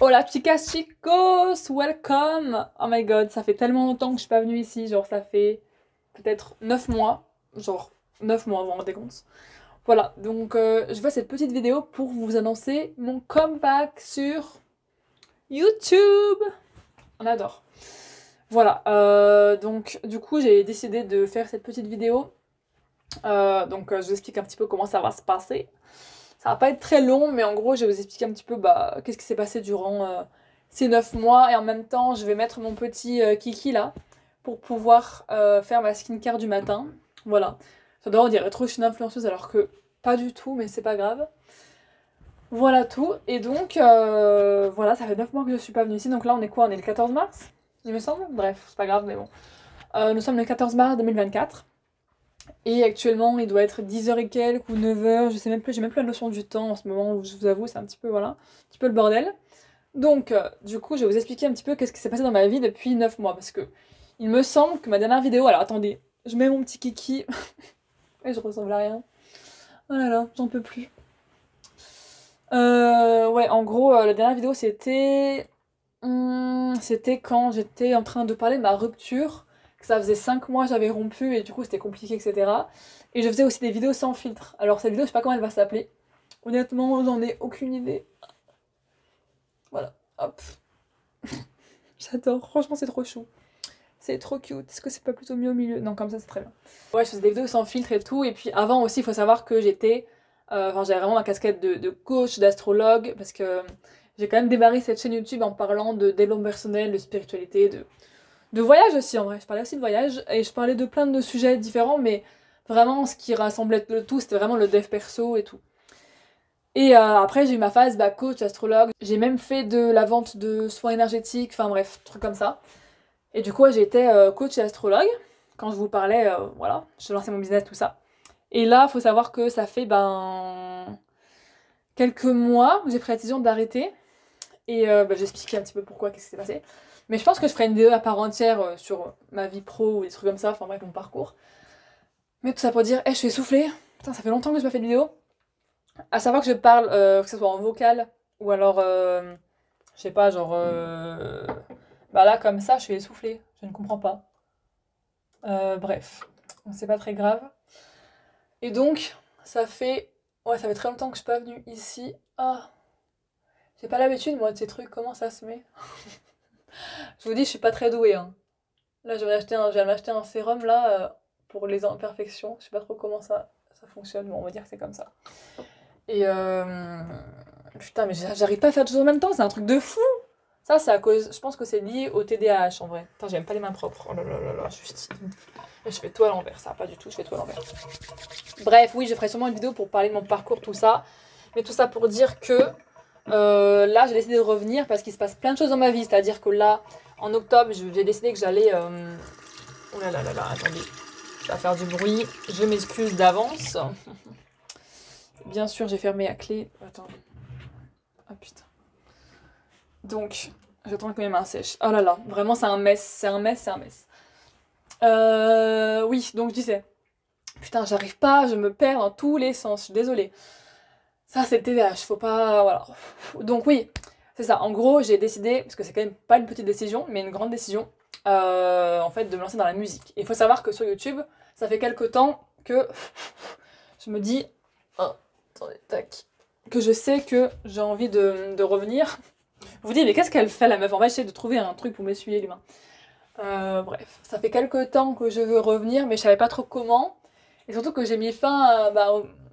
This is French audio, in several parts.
Hola chicas chicos, welcome! Oh my god, ça fait tellement longtemps que je suis pas venue ici, genre ça fait peut-être 9 mois, genre 9 mois, vous vous rendez compte. Voilà, donc je fais cette petite vidéo pour vous annoncer mon comeback sur YouTube. On adore. Voilà, donc du coup j'ai décidé de faire cette petite vidéo. Je vous explique un petit peu comment ça va se passer. Ça va pas être très long, mais en gros, je vais vous expliquer un petit peu qu'est-ce qui s'est passé durant ces 9 mois. Et en même temps, je vais mettre mon petit kiki là pour pouvoir faire ma skincare du matin. Voilà. Ça doit on dirait trop que je suis une influenceuse alors que pas du tout, mais c'est pas grave. Voilà tout. Et donc, voilà, ça fait 9 mois que je suis pas venue ici. Donc là, on est quoi? On est le 14 mars, il me semble. Bref, c'est pas grave, mais bon. Nous sommes le 14 mars 2024. Et actuellement, il doit être 10h et quelques ou 9h, je sais même plus, j'ai même plus la notion du temps en ce moment, je vous avoue, c'est un petit peu, voilà, un petit peu le bordel. Donc, du coup, je vais vous expliquer un petit peu qu'est-ce qui s'est passé dans ma vie depuis 9 mois, parce que il me semble que ma dernière vidéo, alors attendez, je mets mon petit kiki, et je ressemble à rien. Oh là là, j'en peux plus. Ouais, en gros, la dernière vidéo, c'était quand j'étais en train de parler de ma rupture, que ça faisait 5 mois que j'avais rompu et du coup c'était compliqué, etc. Et je faisais aussi des vidéos sans filtre. Alors cette vidéo, je sais pas comment elle va s'appeler. Honnêtement, j'en ai aucune idée. Voilà, hop. J'adore, franchement c'est trop chou. C'est trop cute. Est-ce que c'est pas plutôt mieux au milieu? Non, comme ça c'est très bien. Ouais, je faisais des vidéos sans filtre et tout. Et puis avant aussi, il faut savoir que j'avais vraiment ma casquette de coach, d'astrologue, parce que j'ai quand même démarré cette chaîne YouTube en parlant de développement personnel, de spiritualité, de voyage aussi en vrai. Je parlais aussi de voyage et je parlais de plein de sujets différents, mais vraiment ce qui rassemblait le tout, c'était vraiment le dev perso et tout. Et après, j'ai eu ma phase coach, astrologue. J'ai même fait de la vente de soins énergétiques, enfin bref, trucs comme ça. Et du coup, ouais, j'ai été coach et astrologue. Quand je vous parlais, voilà, je lançais mon business, tout ça. Et là, faut savoir que ça fait quelques mois que j'ai pris la décision d'arrêter. Et j'expliquais un petit peu pourquoi, qu'est-ce qui s'est passé. Mais je pense que je ferai une vidéo à part entière sur ma vie pro ou des trucs comme ça, enfin bref, mon parcours. Mais tout ça pour dire, je suis essoufflée. Putain, ça fait longtemps que je n'ai pas fait de vidéo. À savoir que je parle, que ce soit en vocal ou alors, je sais pas, genre, là comme ça, je suis essoufflée. Je ne comprends pas. Bref, c'est pas très grave. Et donc, ouais, ça fait très longtemps que je suis pas venue ici. Ah, j'ai pas l'habitude moi de ces trucs. Comment ça se met? Je vous dis, je suis pas très douée, hein. Là, je viens m'acheter un sérum là pour les imperfections. Je sais pas trop comment ça fonctionne. Bon, on va dire que c'est comme ça. Et putain, mais j'arrive pas à faire deux choses en même temps. C'est un truc de fou. Ça, c'est à cause. Je pense que c'est lié au TDAH en vrai. Putain, j'aime pas les mains propres. Oh là là là là, je fais tout à l'envers. Ça, pas du tout. Je fais tout à l'envers. Bref, oui, je ferai sûrement une vidéo pour parler de mon parcours, tout ça. Mais tout ça pour dire que là, j'ai décidé de revenir parce qu'il se passe plein de choses dans ma vie. C'est-à-dire que là, en octobre, j'ai décidé que j'allais... Oh là là là là, attendez. Ça va faire du bruit. Je m'excuse d'avance. Bien sûr, j'ai fermé à clé. Attends. Ah putain. Donc, j'attends que mes mains sèchent. Oh là là, vraiment, c'est un mess. C'est un mess, c'est un mess. Oui, donc je disais. Putain, j'arrive pas, je me perds dans tous les sens. Je suis désolée. Ça, c'est le TDAH. Faut pas... Voilà. Donc oui, c'est ça. En gros, j'ai décidé, parce que c'est quand même pas une petite décision, mais une grande décision, en fait, de me lancer dans la musique. Et il faut savoir que sur YouTube, ça fait quelques temps que je me dis, oh, attendez, tac, que je sais que j'ai envie de revenir. Je vous dis, mais qu'est-ce qu'elle fait la meuf? En fait, j'essaie de trouver un truc pour m'essuyer les mains. Bref, ça fait quelques temps que je veux revenir, mais je savais pas trop comment. Et surtout que j'ai mis fin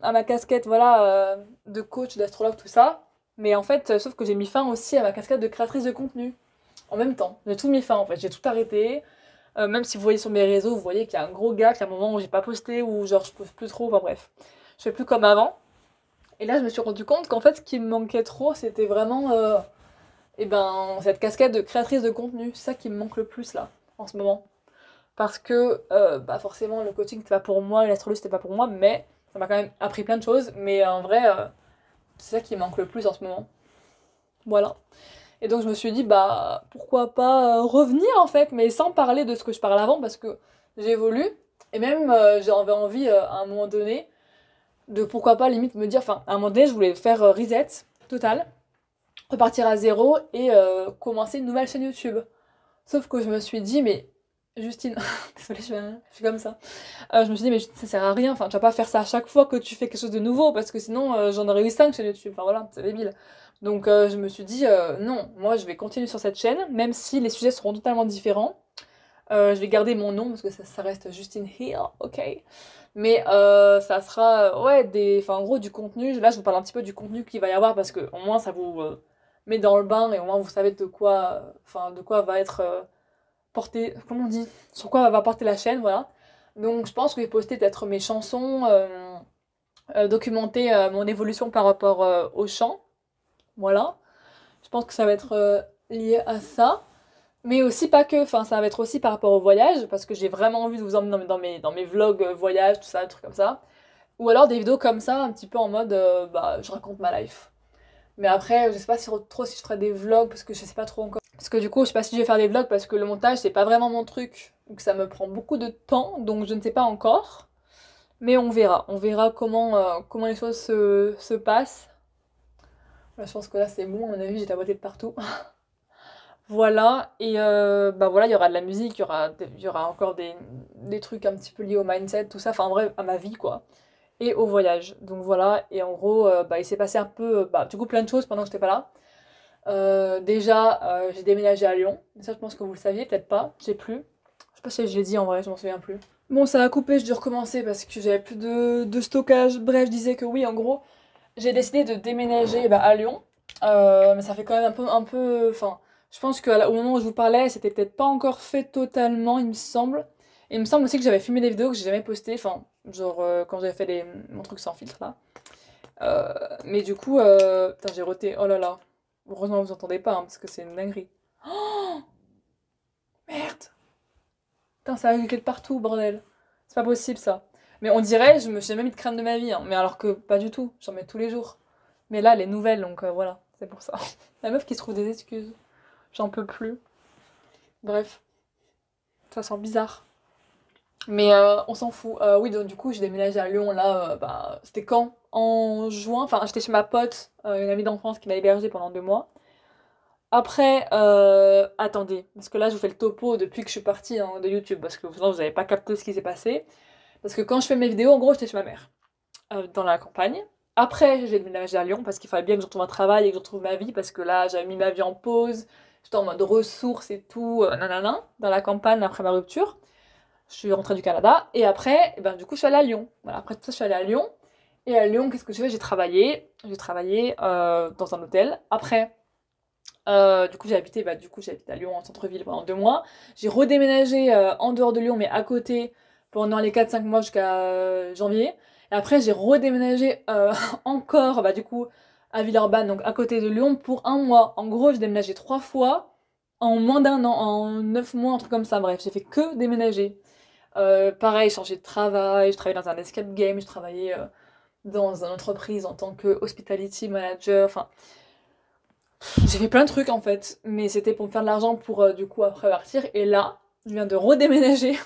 à ma casquette, voilà, de coach, d'astrologue, tout ça. Mais en fait, sauf que j'ai mis fin aussi à ma casquette de créatrice de contenu. En même temps, j'ai tout mis fin en fait, j'ai tout arrêté. Même si vous voyez sur mes réseaux, vous voyez qu'il y a un gros gap, qu'il y a un moment où j'ai pas posté, ou genre je poste plus trop, enfin bref. Je fais plus comme avant. Et là, je me suis rendu compte qu'en fait, ce qui me manquait trop, c'était vraiment cette casquette de créatrice de contenu. C'est ça qui me manque le plus là, en ce moment. Parce que forcément, le coaching c'était pas pour moi, l'astrologie c'était pas pour moi, mais ça m'a quand même appris plein de choses. Mais en vrai, c'est ça qui me manque le plus en ce moment. Voilà. Et donc je me suis dit, pourquoi pas revenir en fait, mais sans parler de ce que je parlais avant, parce que j'évolue. Et même, j'avais envie, à un moment donné, de pourquoi pas limite me dire, enfin, à un moment donné, je voulais faire reset total. repartir à zéro et commencer une nouvelle chaîne YouTube. Sauf que je me suis dit, mais Justine, désolée, je suis comme ça. Je me suis dit, mais ça sert à rien, enfin, tu vas pas faire ça à chaque fois que tu fais quelque chose de nouveau, parce que sinon, j'en aurais eu 5 chaînes YouTube, enfin voilà, c'est débile. Donc je me suis dit, non, moi je vais continuer sur cette chaîne, même si les sujets seront totalement différents. Je vais garder mon nom, parce que ça reste Justine Hill, ok. Mais ça sera, ouais, enfin, en gros, du contenu. Là, je vous parle un petit peu du contenu qu'il va y avoir, parce que au moins, ça vous met dans le bain, et au moins, vous savez de quoi va être porté, comment on dit, sur quoi va porter la chaîne, voilà. Donc, je pense que je vais poster peut-être mes chansons, documenter mon évolution par rapport au chant, voilà. Je pense que ça va être lié à ça. Mais aussi pas que, enfin ça va être aussi par rapport au voyage, parce que j'ai vraiment envie de vous emmener dans mes vlogs voyage, tout ça, des trucs comme ça. Ou alors des vidéos comme ça, un petit peu en mode, bah je raconte ma life. Mais après, je sais pas trop si je ferai des vlogs, parce que je sais pas trop encore. Parce que du coup, je sais pas si je vais faire des vlogs, parce que le montage c'est pas vraiment mon truc, ou que ça me prend beaucoup de temps, donc je ne sais pas encore. Mais on verra comment les choses se passent. Là, je pense que là c'est bon, à mon avis j'ai tapoté de partout. Voilà, et bah voilà, il y aura de la musique, il y aura encore des trucs un petit peu liés au mindset, tout ça, enfin en vrai, à ma vie quoi, et au voyage. Donc voilà, et en gros, bah, il s'est passé un peu, bah, du coup, plein de choses pendant que j'étais pas là. Déjà, j'ai déménagé à Lyon, ça je pense que vous le saviez, peut-être pas, je sais plus. Je sais pas si je l'ai dit en vrai, je m'en souviens plus. Bon, ça a coupé, je dû recommencer parce que j'avais plus de stockage. Bref, je disais que oui, en gros, j'ai décidé de déménager bah, à Lyon. Mais ça fait quand même enfin, je pense qu'au moment où je vous parlais, c'était peut-être pas encore fait totalement, il me semble. Et il me semble aussi que j'avais filmé des vidéos que j'ai jamais postées, enfin, genre quand j'avais fait mon truc sans filtre là. Mais du coup, putain, j'ai roté, oh là là. Heureusement, vous entendez pas, hein, parce que c'est une dinguerie. Oh merde! Putain, ça a gueulé de partout, bordel. C'est pas possible ça. Mais on dirait, je me suis jamais mis de crème de ma vie, hein. Mais alors que pas du tout, j'en mets tous les jours. Mais là, elle est nouvelle, donc voilà, c'est pour ça. La meuf qui se trouve des excuses. J'en peux plus. Bref, ça sent bizarre. Mais on s'en fout. Oui, donc du coup, j'ai déménagé à Lyon, là, bah, c'était quand? En juin. Enfin, j'étais chez ma pote, une amie d'enfance qui m'a hébergée pendant 2 mois. Après, attendez, parce que là, je vous fais le topo depuis que je suis partie hein, de YouTube, parce que sinon, vous n'avez pas capté ce qui s'est passé. Parce que quand je fais mes vidéos, en gros, j'étais chez ma mère, dans la campagne. Après, j'ai déménagé à Lyon, parce qu'il fallait bien que je retrouve un travail et que je retrouve ma vie, parce que là, j'avais mis ma vie en pause. J'étais en mode ressources et tout, nanana, dans la campagne après ma rupture. Je suis rentrée du Canada, et après, eh ben, du coup, je suis allée à Lyon. Voilà, après tout ça, je suis allée à Lyon. Et à Lyon, qu'est-ce que j'ai fait? J'ai travaillé dans un hôtel. Après, du coup, j'ai habité à Lyon, en centre-ville, pendant 2 mois. J'ai redéménagé en dehors de Lyon, mais à côté, pendant les 4-5 mois jusqu'à janvier. Et après, j'ai redéménagé encore, bah, du coup, à Villeurbanne, donc à côté de Lyon, pour 1 mois. En gros, j'ai déménagé 3 fois en moins d'un an, en 9 mois, un truc comme ça. Bref, j'ai fait que déménager. Pareil, changer de travail, je travaillais dans un escape game, je travaillais dans une entreprise en tant que hospitality manager, enfin, j'ai fait plein de trucs en fait, mais c'était pour me faire de l'argent pour du coup après partir. Et là, je viens de redéménager.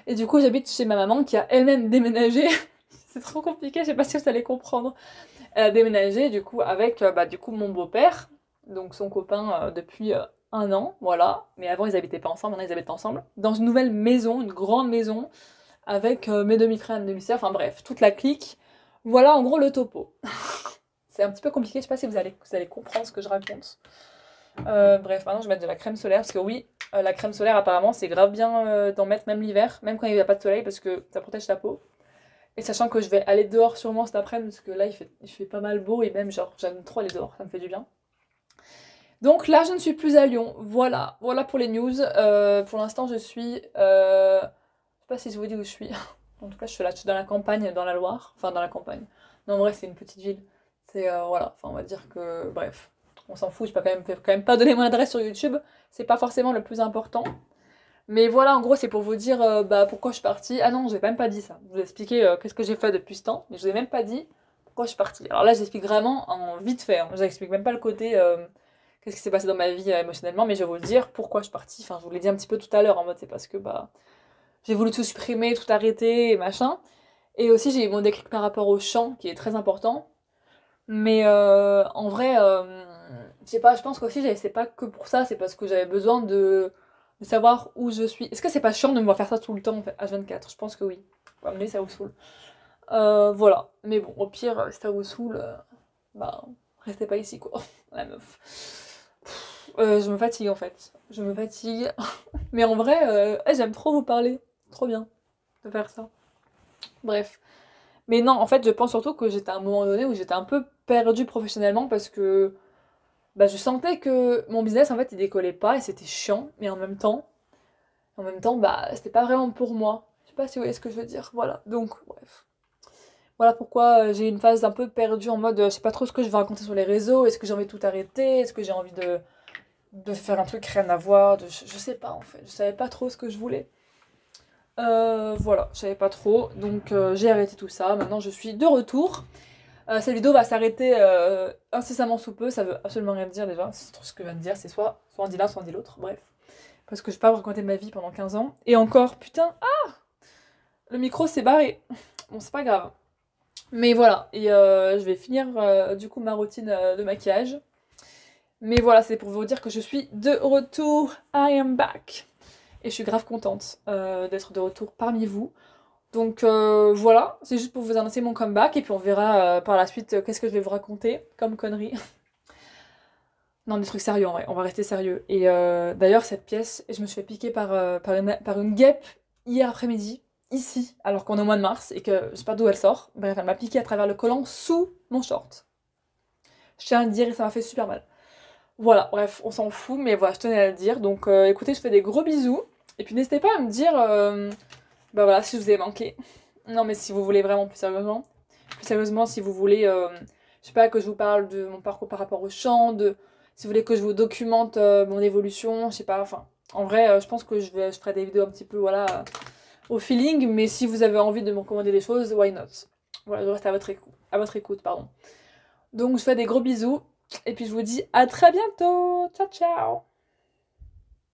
Et du coup, j'habite chez ma maman qui a elle-même déménagé. C'est trop compliqué, je sais pas si vous allez comprendre. Elle a déménagé du coup avec bah, du coup mon beau-père, donc son copain depuis 1 an, voilà. Mais avant ils habitaient pas ensemble, maintenant ils habitent ensemble. Dans une nouvelle maison, une grande maison, avec mes demi-frères et demi-sœurs, enfin bref, toute la clique. Voilà en gros le topo. C'est un petit peu compliqué, je sais pas si vous allez comprendre ce que je raconte. Bref, maintenant je vais mettre de la crème solaire parce que oui, la crème solaire apparemment c'est grave bien d'en mettre même l'hiver, même quand il n'y a pas de soleil parce que ça protège ta peau. Et sachant que je vais aller dehors sûrement cet après-midi parce que là il fait pas mal beau et même genre j'aime trop aller dehors, ça me fait du bien. Donc là je ne suis plus à Lyon, voilà pour les news. Pour l'instant je suis, je sais pas si je vous dis où je suis. En tout cas je suis dans la campagne, dans la Loire, enfin dans la campagne. Non en vrai c'est une petite ville. C'est voilà, enfin on va dire que bref, on s'en fout, je peux quand même pas donner mon adresse sur YouTube, c'est pas forcément le plus important. Mais voilà, en gros, c'est pour vous dire bah, pourquoi je suis partie. Ah non, je n'ai même pas dit ça. Je vous ai expliqué qu'est-ce que j'ai fait depuis ce temps, mais je vous ai même pas dit pourquoi je suis partie. Alors là, j'explique vraiment en vite fait. Hein. Je n'explique même pas le côté qu'est-ce qui s'est passé dans ma vie émotionnellement, mais je vais vous le dire pourquoi je suis partie. Enfin, je vous l'ai dit un petit peu tout à l'heure en mode c'est parce que bah j'ai voulu tout supprimer, tout arrêter et machin. Et aussi, j'ai eu mon déclic par rapport au chant qui est très important. Mais en vrai, Je sais pas, je pense qu'aussi, c'est pas que pour ça, c'est parce que j'avais besoin de savoir où je suis. Est-ce que c'est pas chiant de me voir faire ça tout le temps, en fait, H24? Je pense que oui. Ouais, mais ça vous saoule. Voilà. Mais bon, au pire, si ça vous saoule, bah, restez pas ici, quoi. La meuf. Je me fatigue, en fait. Je me fatigue. Mais en vrai, j'aime trop vous parler. Trop bien de faire ça. Bref. Mais non, en fait, je pense surtout que j'étais à un moment donné où j'étais un peu perdue professionnellement parce que bah, je sentais que mon business, en fait, il décollait pas et c'était chiant. Mais en même temps, bah, c'était pas vraiment pour moi. Je sais pas si vous voyez ce que je veux dire. Voilà. Donc, bref. Voilà pourquoi j'ai une phase un peu perdue en mode je sais pas trop ce que je vais raconter sur les réseaux. Est-ce que j'ai envie de tout arrêter? Est-ce que j'ai envie de faire un truc rien à voir? Je sais pas en fait. Je savais pas trop ce que je voulais. Voilà, je savais pas trop. Donc j'ai arrêté tout ça. Maintenant je suis de retour. Cette vidéo va s'arrêter incessamment sous peu. Ça veut absolument rien dire déjà. C'est trop ce que je viens de dire. C'est soit on dit l'un, soit on dit l'autre. Bref. Parce que je vais pas vous raconter ma vie pendant 15 ans. Et encore, putain, le micro s'est barré. Bon, c'est pas grave. Mais voilà, et je vais finir du coup ma routine de maquillage. Mais voilà, c'est pour vous dire que je suis de retour. I am back. Et je suis grave contente d'être de retour parmi vous. Donc voilà, c'est juste pour vous annoncer mon comeback. Et puis on verra par la suite qu'est-ce que je vais vous raconter comme conneries. Non, des trucs sérieux en vrai, on va rester sérieux. Et d'ailleurs, cette pièce, je me suis fait piquer par une guêpe hier après-midi, ici, alors qu'on est au mois de mars et que je sais pas d'où elle sort. Bref, elle m'a piqué à travers le collant sous mon short. Je tiens à le dire et ça m'a fait super mal. Voilà, bref, on s'en fout, mais voilà, je tenais à le dire. Donc écoutez, je fais des gros bisous. Et puis n'hésitez pas à me dire, bah voilà, si je vous ai manqué. Non, mais si vous voulez vraiment plus sérieusement. Plus sérieusement, si vous voulez, je sais pas, que je vous parle de mon parcours par rapport au chant, si vous voulez que je vous documente mon évolution, je sais pas, enfin, en vrai, je pense que je ferai des vidéos un petit peu, voilà, au feeling, mais si vous avez envie de me recommander des choses, why not? Voilà, je reste à votre écoute, pardon. Donc, je fais des gros bisous, et puis je vous dis à très bientôt. Ciao, ciao!